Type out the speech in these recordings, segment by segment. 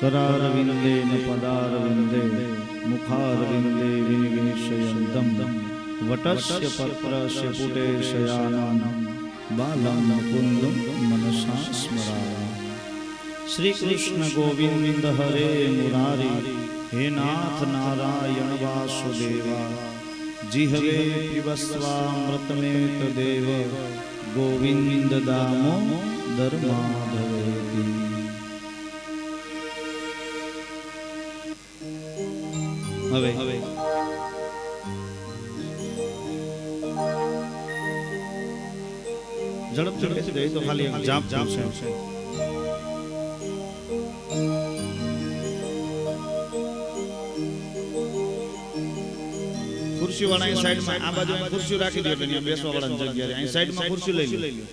करारविंदे न पदारविंदे मुखारविंदे विनिवेशयन्तं वटस्य पत्रस्य पुटे शयानं बालं मुकुन्दं मनसा स्मरामि। श्री कृष्ण गोविंद हरे मुरारी हे नाथ नारायण वासुदेवा जिहवे पिबस्वामृतमेत देव गोविंद दामोदर माधवेति। હવે ઝડપથી બેસી જાય તો ખાલી એક જાપ છે। ખુરશી વાળા સાઈડ માં આ બાજુ ખુરશી રાખી દે એટલે અહીંયા બેસવા વાળાની જગ્યાએ અહીં સાઈડ માં ખુરશી લઈ લો।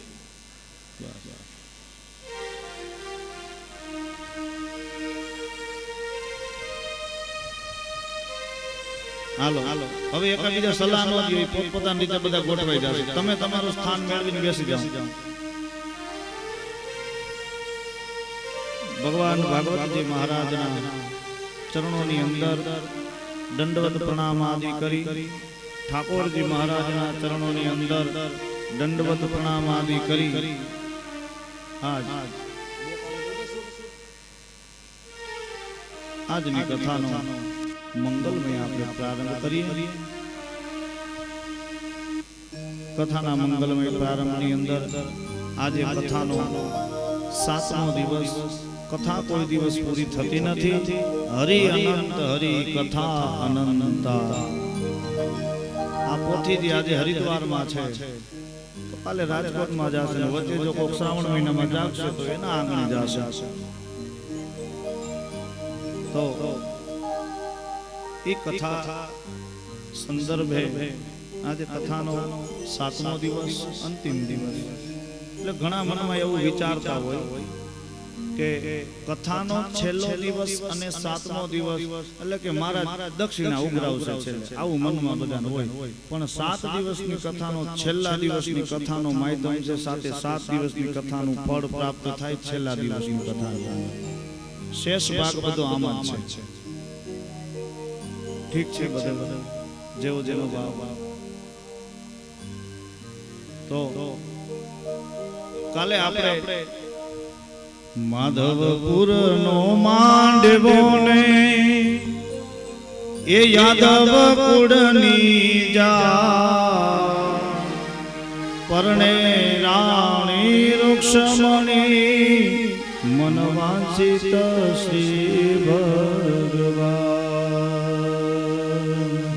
હાલો હવે એકબીજા સલાહ ન દે, પોતપોતાની રીતે બધા ગોઠવાઈ જશે। તમે તમારું સ્થાન મેળવીને બેસી જાઓ। ભગવાન ભાગવતજી મહારાજના ચરણોની અંદર દંડવત પ્રણામ આદિ કરી, ઠાકોરજી મહારાજના ચરણોની અંદર દંડવત પ્રણામ આદિ કરી આજની કથાનો મંગલમય આપણે પ્રારંભ કરીએ। કથાના મંગલમય પ્રારંભની અંદર આજે કથાનો 7મો દિવસ। કથા કોઈ દિવસ પૂરી થતી નથી। હરિ અનંત હરિ કથા અનંતા। આ પોથી આજે હરિદ્વારમાં છે તો કાલે રાજકોટમાં જશે, વચ્ચે જો કોઈ શ્રાવણ મહિનામાં જાગશે તો એના આંગણે જશે। તો એ કથા સંદર્ભે આજે કથાનો 7મો દિવસ, અંતિમ દિવસ। એટલે ઘણા મનમાં એવું વિચારતા હોય કે કથાનો છેલ્લો દિવસ અને 7મો દિવસ એટલે કે મારા દક્ષિણા ઉઘરાવશે છેલ્લે, આવું મનમાં બધાને હોય। પણ 7 દિવસની કથાનો છેલ્લા દિવસની કથાનો માધ્યમ છે, સાથે 7 દિવસની કથાનું ફળ પ્રાપ્ત થાય છેલ્લા દિવસની કથા। શેષ ભાગ બધો આમ જ છે। ઠીક છે, બધે જેવો જેવો ભાવ। તો કાલે આપણે માધવપુર નો માંડવો ને એ યાદવ કુળની જા, પરણે રાણી રૂક્ષમણી મન વાંચિત શ્રી ભગવાન।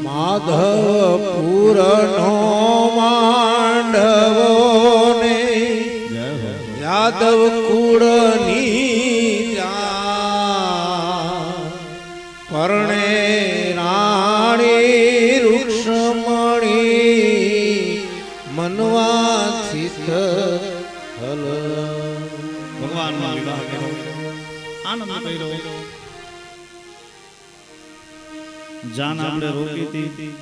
માધવપુર નો માંડવો ને યાદવ કુળની જા, પરણે રાણી રૂક્ષમણી મનવાંચિત હલ। ભગવાનનો વિવાહ કર્યો, આનંદ કર્યો। જાન આપણે રોકી હતી,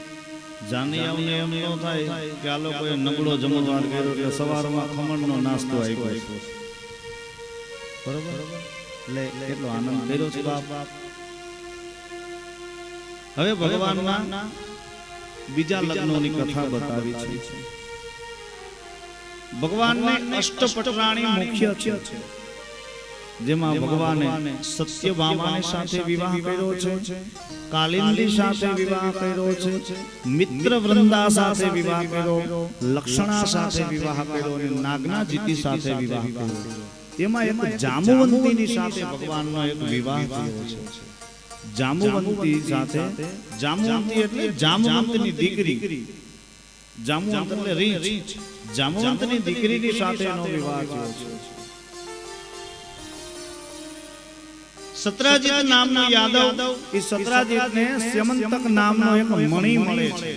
જાની આવને એમ ન થાય કે આ લોકોએ નબળો જમણવાર કર્યો એટલે સવારમાં ખમણનો નાસ્તો આપ્યો, બરોબર? એટલે કેટલો આનંદ કર્યો છે બાપ। હવે ભગવાનના બીજા લગ્નોની કથા બતાવી છે। ભગવાનને અષ્ટપટરાણી મુખ્ય છે, જેમાં ભગવાને સત્યભામાની સાથે વિવાહ કર્યો છે, કાલિંદી સાથે વિવાહ કર્યો છે, મિત્ર વૃંદા સાથે વિવાહ કર્યો, લક્ષણા સાથે વિવાહ કર્યો અને નાગનાજીતી સાથે વિવાહ કર્યો। તેમાં એક જામવંતીની સાથે ભગવાનનો એક વિવાહ થયો છે। જામવંતી સાથે, જામવંતી એટલે જામવંતની દીકરી, જામવંત એટલે રીંછ, જામવંતની દીકરીની સાથેનો વિવાહ થયો છે। સત્રાજીત નામનો યાદવ, એ સત્રાજીતને સ્યમંતક નામનો એક મણિ મળે છે।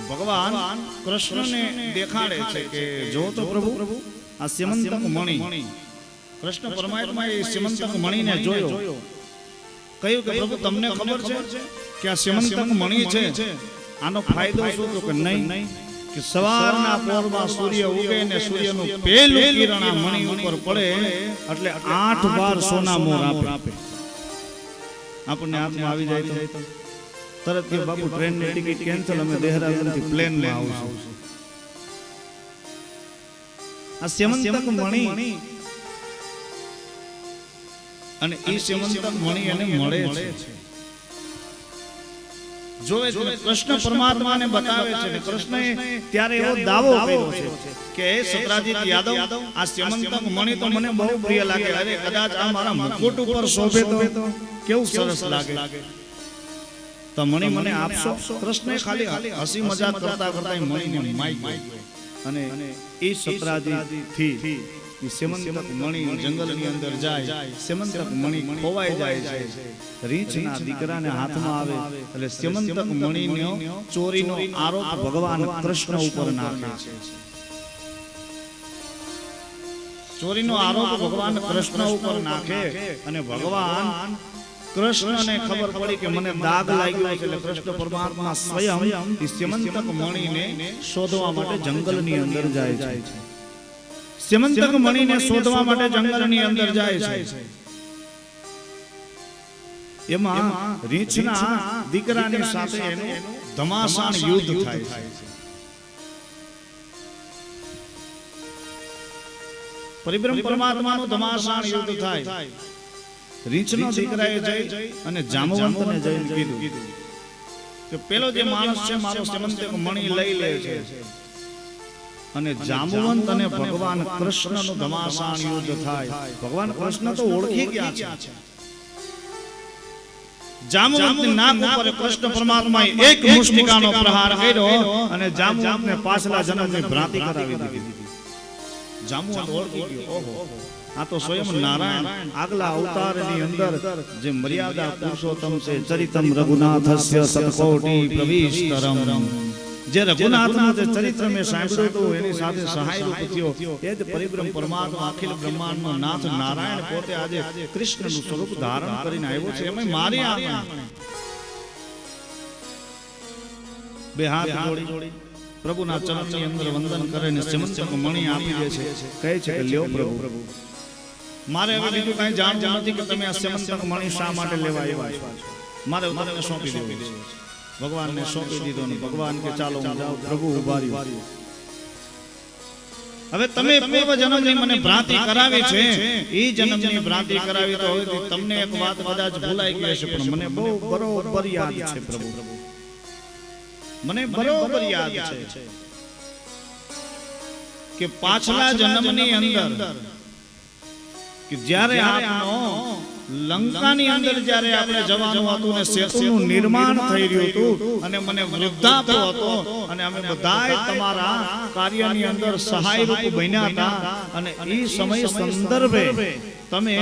ભગવાન કૃષ્ણને દેખાડે છે કે જો તો પ્રભુ આ સ્યમંતક મણિ। કૃષ્ણ પરમાત્માએ સ્યમંતક મણિને જોયો, કહ્યું કે પ્રભુ તમને ખબર છે કે આ સ્યમંતક મણિ છે, આનો ફાયદો શું? તો કે નહીં, કે સવારના પોરમાં સૂર્ય ઉગે ને સૂર્યનું પહેલું કિરણ આ મણી ઉપર પડે એટલે 8 વાર સોના મોર આપે. આપણને હાથમાં આવી જાય તો તરત કે બાપુ ટ્રેનની ટિકિટ કેન્સલ, અમે દેહરાદૂનથી પ્લેનમાં આવશું. આ સેમંતક મણી અને એ સેમંતક મણી એને મળે છે. જોવે છે કૃષ્ણ પરમાત્માને બતાવે છે. કૃષ્ણએ ત્યારે એવો દાવો કર્યો છે કે હે સત્રાજીત યાદવ, આ સેમંતક મણી તો મને બહુ પ્રિય લાગે. અરે કદાચ આ મારા મુકુટ ઉપર શોભે તો કેવું સરસ લાગે. તો મણી મને આપશો? કૃષ્ણએ ખાલી હસી મજાક કરતા કરતા મણીને માઈ ગયો અને એ સત્રાજીત થી એ સેમંતક મણી જંગલની અંદર જાય. સેમંતક મણી ખોવાઈ જાય છે. રીંછના દીકરાને હાથમાં આવે એટલે સેમંતક મણીનો ચોરીનો આરોપ ભગવાન કૃષ્ણ ઉપર નાખે છે. ચોરીનો આરોપ ભગવાન કૃષ્ણ ઉપર નાખે અને ભગવાન કૃષ્ણને ખબર પડી કે મને દાગ લાગ્યો છે એટલે કૃષ્ણ પરમાત્મા સ્વયં એ સેમંતક મણીને શોધવા માટે જંગલની અંદર જાય છે. સેમંતક મણીને શોધવા માટે જંગલની અંદર જાય છે. એમાં રીંછના દીકરાની સાથે એનું ધમાસાણ યુદ્ધ થાય છે. પરિબ્રહ્મ પરમાત્માનું ધમાસાણ યુદ્ધ થાય. રીંછનો દીકરાએ જઈ અને જામવંતને જઈને કીધું કે પેલો જે માણસ છે મારો સેમંતક મણી લઈ લે છે. અને જામવંત અને ભગવાન કૃષ્ણનું ધમાસાણ યુદ્ધ થાય. ભગવાન કૃષ્ણ તો ઓળખી ગયા છે. જામવંતની નાક ઉપર કૃષ્ણ પરમાત્માએ એક મુષ્ટિકાનો પ્રહાર કર્યો અને જામવંતને પાછલા જન્મની ભ્રાંતિ કરાવી દીધી. જામવંત ઓળખી ગયો, ઓહો આ તો સ્વયં નારાયણ આગલા અવતારની અંદર જે મર્યાદા પુરુષોત્તમ છે ચરિતમ રઘુનાથસ્ય સતકોટી પ્રવિષ્ટરમ. જે રઘુનાથનું જે ચરિત્ર મેં સાંભળ્યું હતું એની સાથે સહાય રૂપ થયો એ જ પરિબ્રહ્મ પરમાત્મા અખિલ બ્રહ્માંડનો નાથ નારાયણ પોતે આજે કૃષ્ણનું સ્વરૂપ ધારણ કરીને આવ્યો છે. એમાં મારી આપણે બે હાથ જોડી પ્રભુના ચરણની અંદર વંદન કરે ને સેમંતક મણી આપી દે છે. કહે છે કે લ્યો પ્રભુ, મારે હવે બીજું કઈ જાણવું નથી કે તમે આ સેમંતક મણી શા માટે લેવા આવ્યા છો. મારે તમને સોંપી દેવું છે. ભગવાનને સોંપી દીધો ને ભગવાન કે ચાલો હું જાઉં. પ્રભુ ઉભા રહ્યો. હવે તમે પૂર્વ જન્મની મને ભ્રાંતિ કરાવી છે, એ જન્મની ભ્રાંતિ કરાવી તો હવે તમને એક વાત કદાચ ભૂલાઈ ગઈ છે પણ મને બહુ બરોબર યાદ છે પ્રભુ. મને બરોબર યાદ છે કે પાછલા જન્મની અંદર કે જ્યારે આપનો લંકાની અંદર જ્યારે આપણે જવાનું હતું ને સેતુનું નિર્માણ થઈ રહ્યું હતું અને મને વૃદ્ધાપ હતો અને અમે બધાય તમારા કાર્યની અંદર સહાયરૂપ બન્યા હતા અને એ સમય સંદર્ભે તમે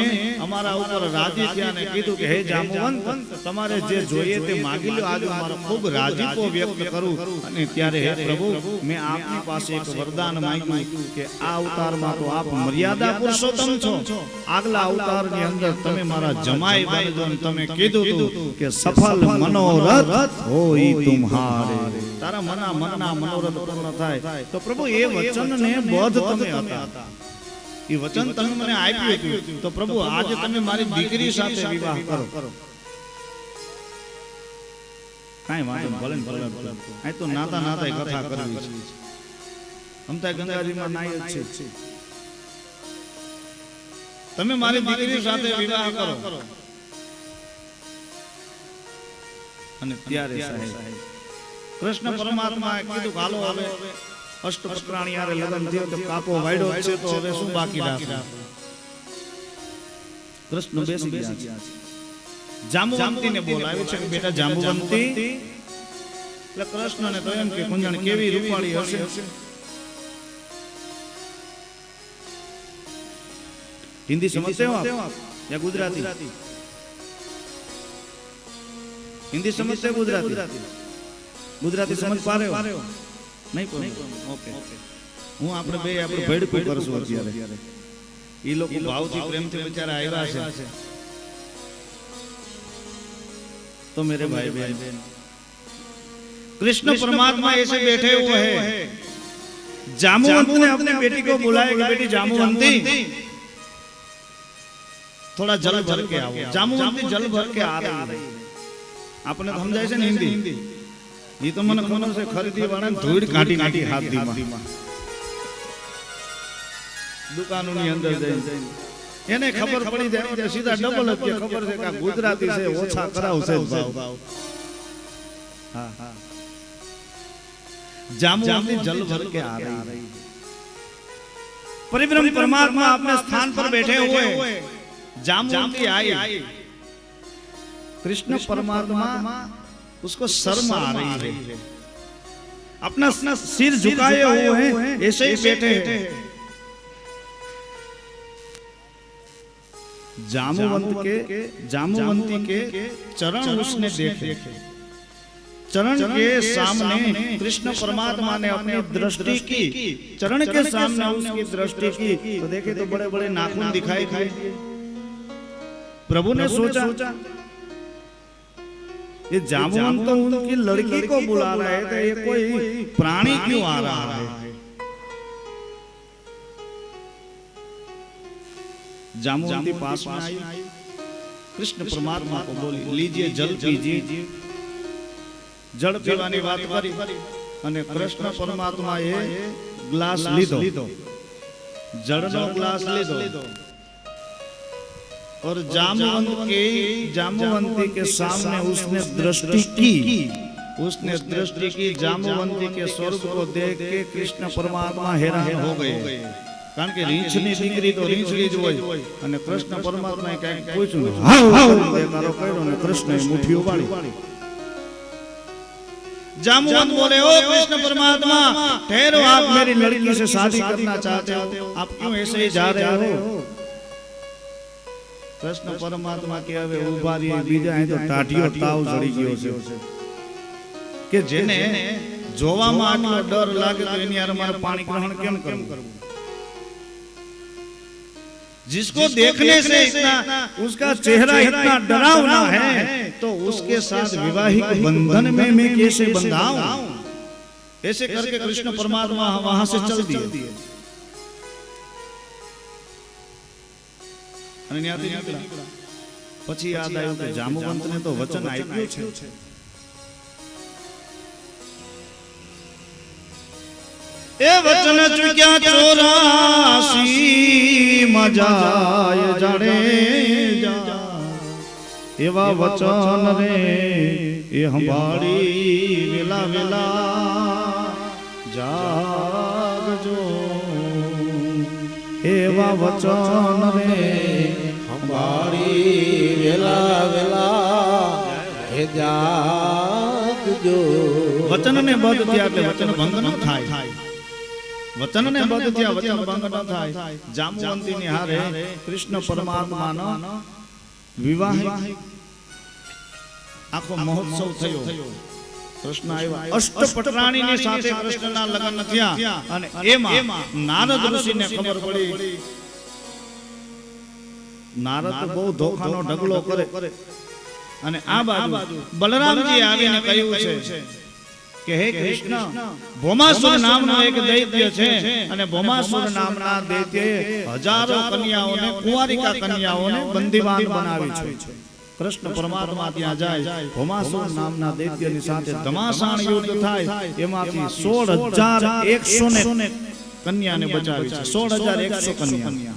અમારા ઉપર રાજી થયા અને કીધું કે હે જામવંત, તમારે જે જોઈએ તે માગી લો. આજે મારો ખૂબ રાજીપો વ્યક્ત કરું અને ત્યારે હે પ્રભુ મેં આપની પાસે એક વરદાન માંગ્યું કે આ અવતારમાં તો આપ મર્યાદા પુરુષોત્તમ છો. આગલા અવતારની અંદર તમે મારા જમાઈ બનજો અને તમે કીધું હતું કે સફલ મનોરથ હોય તુમ્હારે. તારા મનના મનોરથ પૂર્ણ થાય. તો પ્રભુ એ વચનને બદ્ધ તમે હતા. એ વચન તમે મને આપ્યું હતું તો પ્રભુ આજે તમે મારી દીકરી સાથે વિવાહ કરો. કાઈ વાંધો ભલે ભલે. આ તો નાતા નાતા કથા કરવી છે. અમતા ગંગાજીમાં નાય જ છે. તમે મારી દીકરી સાથે વિવાહ કરો. અને ત્યારે સાહેબ કૃષ્ણ પરમાત્માએ કીધું હાલો હવે અષ્ટપત્રાણી યારે લગ્ન થયો તો કાપો વાયડો છે તો હવે શું બાકી રાખે. કૃષ્ણ બેસી ગયા છે. જાંબુવંતીને બોલાવે છે કે બેટા જાંબુવંતી. એટલે કૃષ્ણને તો એમ કે કુંજણ કેવી રૂપાળી હશે. હિન્દી સમજते हो आप या गुजराती? हिंदी समझते हो गुजराती? गुजराती समझ पा रहे हो? नहीं ओके. હું આપણે બે આપણે ભેડકું કરશું અત્યારે. ઈ લોકો ભાવથી પ્રેમથી બિચારા આવ્યા છે. तो मेरे भाई बहन कृष्ण परमात्मा ऐसे बैठे हुए हैं जामुवंत ने अपनी बेटी को बुलाया कि बेटी जामुवंती थोड़ा जल भर के आओ। जामुवंती जल भर के आ रही है। आपने तो समझाय છે ને હિન્દી ये तो મને ખબર છે ખરીદી વાળા ધૂળ કાઢી કાઢી હાથ દીમાં દુકાનોની અંદર જઈને એને ખબર પડી જાય કે સીધા ડબલ જ ખબર છે કે ગુજરાતી છે ઓછા કરાવશે ભાવ। હા હા जामुवंती जल भर के आ रही। परिब्रह्म परमात्मा अपने स्थान पर बैठे हुए जामुवंती आई। कृष्ण परमात्मा उसको शर्म आ रही है। अपना सिर झुकाए हुए हैं ऐसे ही बैठे हैं। जामुवंती के चरण उसने देखे। चरण के सामने कृष्ण परमात्मा ने अपनी दृष्टि की। चरण के सामने उसकी दृष्टि की तो देखे तो बड़े बड़े नाखून दिखाई दिए। प्रभु ने सोचा ये जामुवंत तो उनकी लड़की को बुला रहा है तो ये कोई प्राणी क्यों आ रहा है। जामुवंती पास में आई। कृष्ण परमात्मा को बोली लीजिए जल पीजिए। जल पीवानी बात करी અને કૃષ્ણ પરમાત્માએ ગ્લાસ લીધો જળનો ગ્લાસ લીધો और जामुवंती के सामने उसने दृष्टि की। उसने दृष्टि की जामुवंती के स्वरूप को देख के कृष्ण परमात्मा हैरान हो गए। कारण के રીંછની દીકરી તો રીંછડી જ હોય અને કૃષ્ણ પરમાત્માએ કંઈક પૂછ્યું હાવ દેખાડો કર્યો અને કૃષ્ણએ મુઠ્ઠી ઉપાડી। जामुवंत बोले ओ कृष्ण परमात्मा ठहरो आप मेरी लड़की से शादी करना चाहते हो आप क्यों ऐसे ही जा रहे हो। कृष्ण परमात्मा के હવે ઉભા રહી બીજા અહીં તો ટાઢિયો તાવ ચડી ગયો છે કે જેને જોવામાં આટલો ડર લાગે તો એની યાર મારે પાણી ગ્રહણ કેમ કરવું। जिसको देखने से इतना उसका चेहरा इतना डरावना है तो उसके साथ विवाहिक बंधन में मैं कैसे बंधाऊं। ऐसे करके कृष्ण परमात्मा वहां से चल दिए। પછી યાદ આવ્યું કે જામુવંતને તો વચન આપ્યું છે એ વચન ચૂક્યા 84 મજાય જાણે એવા વચન રે એ સંભાળી વેલા વેલા જાગજો। એવા વચન રે સંભાળી વેલા વેલા હે જાગજો। વચન ને બધ થયા એટલે વચન ભંગ ન થાય। वचन ने बद दिया वचन भंग न थाय। जामुवंती ने हारे कृष्ण परमात्मा नो विवाह आखो महोत्सव थयो। कृष्ण आव्या अष्टपटराणी ની સાથે કૃષ્ણના લગ્ન થયા અને એમાં નારદ ઋષિને ખબર પડી। નારદ બહુ ધોખાનો ઢગલો કરે અને આ બાજુ બલરામજી આવીને કહ્યું છે કે હે કૃષ્ણ ભૌમાસુર નામનો એક દૈત્ય છે અને ભૌમાસુર નામના દૈત્યએ હજારો કન્યાઓને કુંવારિકા કન્યાઓને બંદીવાન બનાવી છે। કૃષ્ણ પરમાત્મા ત્યાં જાય ભૌમાસુર નામના દૈત્યની સાથે ધમાસાણ યુદ્ધ થાય એમાંથી 16100 કન્યાને બચાવી છે। 16100 કન્યા